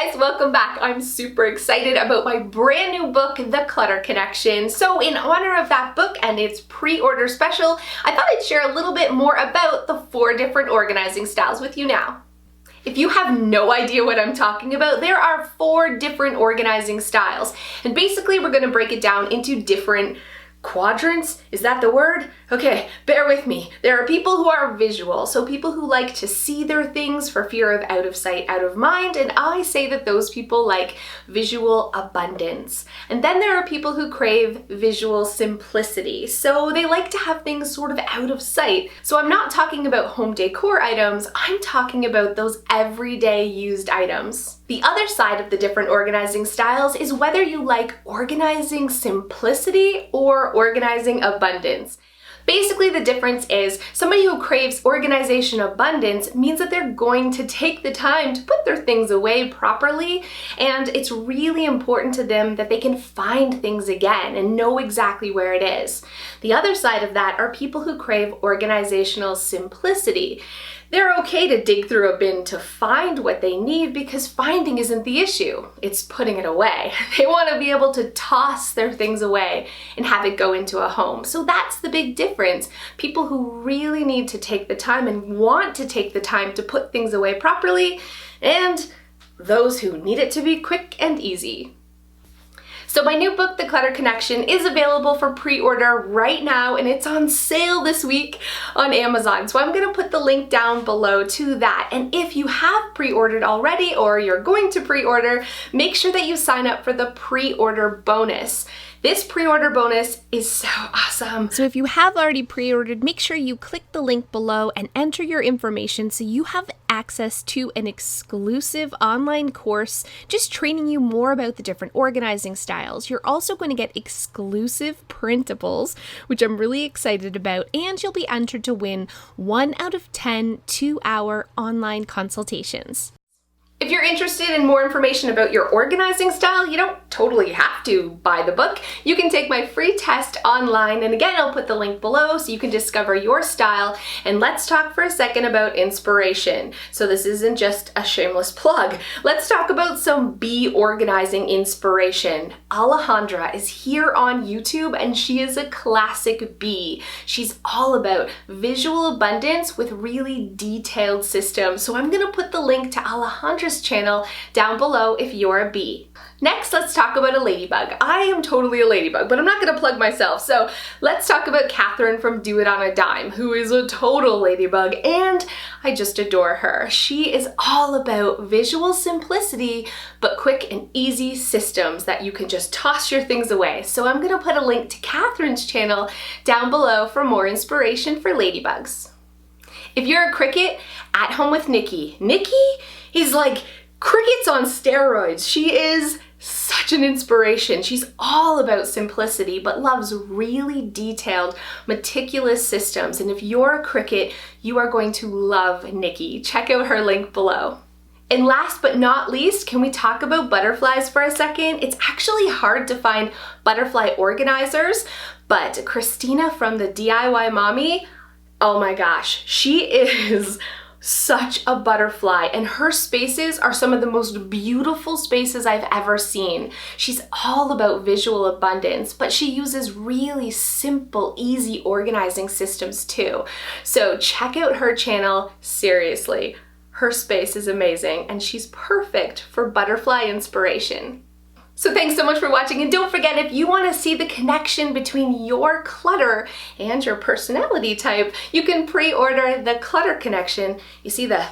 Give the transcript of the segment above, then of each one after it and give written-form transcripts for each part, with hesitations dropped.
guys, welcome back. I'm super excited about my brand new book, The Clutter Connection. So in honor of that book and its pre-order special, I thought I'd share a little bit more about the 4 different organizing styles with you now. If you have no idea what I'm talking about, there are 4 different organizing styles. And basically we're gonna break it down into different quadrants? Is that the word? Okay, bear with me. There are people who are visual, so people who like to see their things for fear of out of sight, out of mind, and I say that those people like visual abundance. And then there are people who crave visual simplicity, so they like to have things sort of out of sight. So I'm not talking about home decor items, I'm talking about those everyday used items. The other side of the different organizing styles is whether you like organizing simplicity or organizing abundance. Basically, the difference is somebody who craves organization abundance means that they're going to take the time to put their things away properly, and it's really important to them that they can find things again and know exactly where it is. The other side of that are people who crave organizational simplicity. They're okay to dig through a bin to find what they need because finding isn't the issue, it's putting it away. They want to be able to toss their things away and have it go into a home. So that's the big difference. People who really need to take the time and want to take the time to put things away properly, and those who need it to be quick and easy. So my new book, The Clutter Connection, is available for pre-order right now, and it's on sale this week on Amazon. So I'm gonna put the link down below to that. And if you have pre-ordered already or you're going to pre-order, make sure that you sign up for the pre-order bonus. This pre-order bonus is so awesome. So if you have already pre-ordered, make sure you click the link below and enter your information so you have access to an exclusive online course just training you more about the different organizing styles. You're also going to get exclusive printables, which I'm really excited about, and you'll be entered to win 1 out of 10 2-hour online consultations. If you're interested in more information about your organizing style, you don't totally have to buy the book. You can take my free test online, and again, I'll put the link below so you can discover your style. And let's talk for a second about inspiration. So this isn't just a shameless plug. Let's talk about some bee organizing inspiration. Alejandra is here on YouTube, and she is a classic bee. She's all about visual abundance with really detailed systems. So I'm gonna put the link to Alejandra's channel down below if you're a bee. Next, let's talk about a ladybug. I am totally a ladybug, but I'm not gonna plug myself. So let's talk about Catherine from Do It on a Dime, who is a total ladybug, and I just adore her. She is all about visual simplicity, but quick and easy systems that you can just toss your things away. So I'm gonna put a link to Catherine's channel down below for more inspiration for ladybugs. If you're a cricket, at home with Nikki. Nikki is like crickets on steroids. She is such an inspiration. She's all about simplicity, but loves really detailed, meticulous systems. And if you're a cricket, you are going to love Nikki. Check out her link below. And last but not least, can we talk about butterflies for a second? It's actually hard to find butterfly organizers, but Christina from the DIY Mommy, oh my gosh, she is such a butterfly, and her spaces are some of the most beautiful spaces I've ever seen. She's all about visual abundance, but she uses really simple, easy organizing systems too. So check out her channel, seriously. Her space is amazing, and she's perfect for butterfly inspiration. So thanks so much for watching, and don't forget, if you want to see the connection between your clutter and your personality type, you can pre-order The Clutter Connection. You see the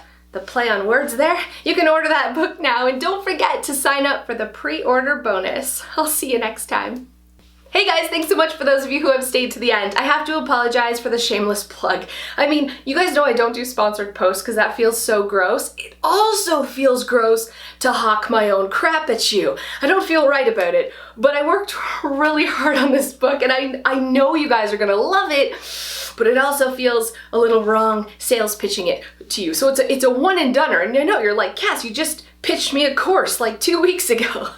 play on words there? You can order that book now, and don't forget to sign up for the pre-order bonus. I'll see you next time. Hey guys, thanks so much for those of you who have stayed to the end. I have to apologize for the shameless plug. I mean, you guys know I don't do sponsored posts because that feels so gross. It also feels gross to hawk my own crap at you. I don't feel right about it, but I worked really hard on this book, and I know you guys are gonna love it, but it also feels a little wrong sales pitching it to you. So it's a one and doneer, and I know you're like, Cass, you just pitched me a course like 2 weeks ago.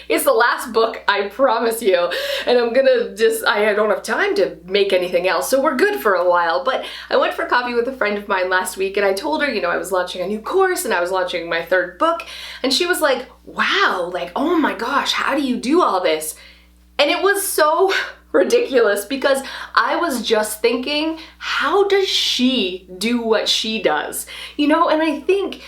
It's the last book, I promise you. And I'm gonna I don't have time to make anything else, so we're good for a while. But I went for coffee with a friend of mine last week and I told her, I was launching a new course and I was launching my 3rd book. And she was like, wow, like, oh my gosh, how do you do all this? And it was so ridiculous because I was just thinking, how does she do what she does? And I think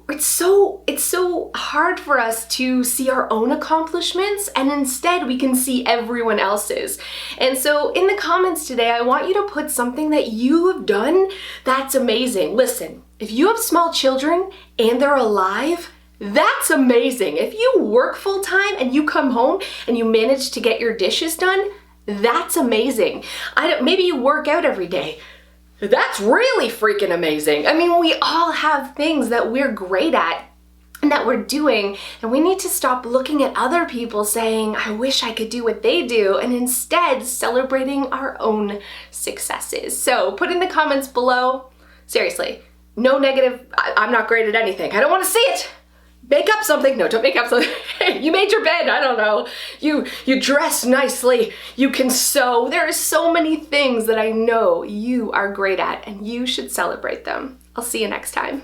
it's so hard for us to see our own accomplishments, and instead we can see everyone else's. And so in the comments today, I want you to put something that you have done that's amazing. Listen, if you have small children and they're alive, that's amazing. If you work full time and you come home and you manage to get your dishes done, that's amazing. Maybe you work out every day. That's really freaking amazing. I mean, we all have things that we're great at and that we're doing, and we need to stop looking at other people saying, I wish I could do what they do, and instead celebrating our own successes. So put in the comments below, seriously, no negative, I'm not great at anything. I don't want to see it. Make up something. No, don't make up something. You made your bed. I don't know. You dress nicely. You can sew. There are so many things that I know you are great at, and you should celebrate them. I'll see you next time.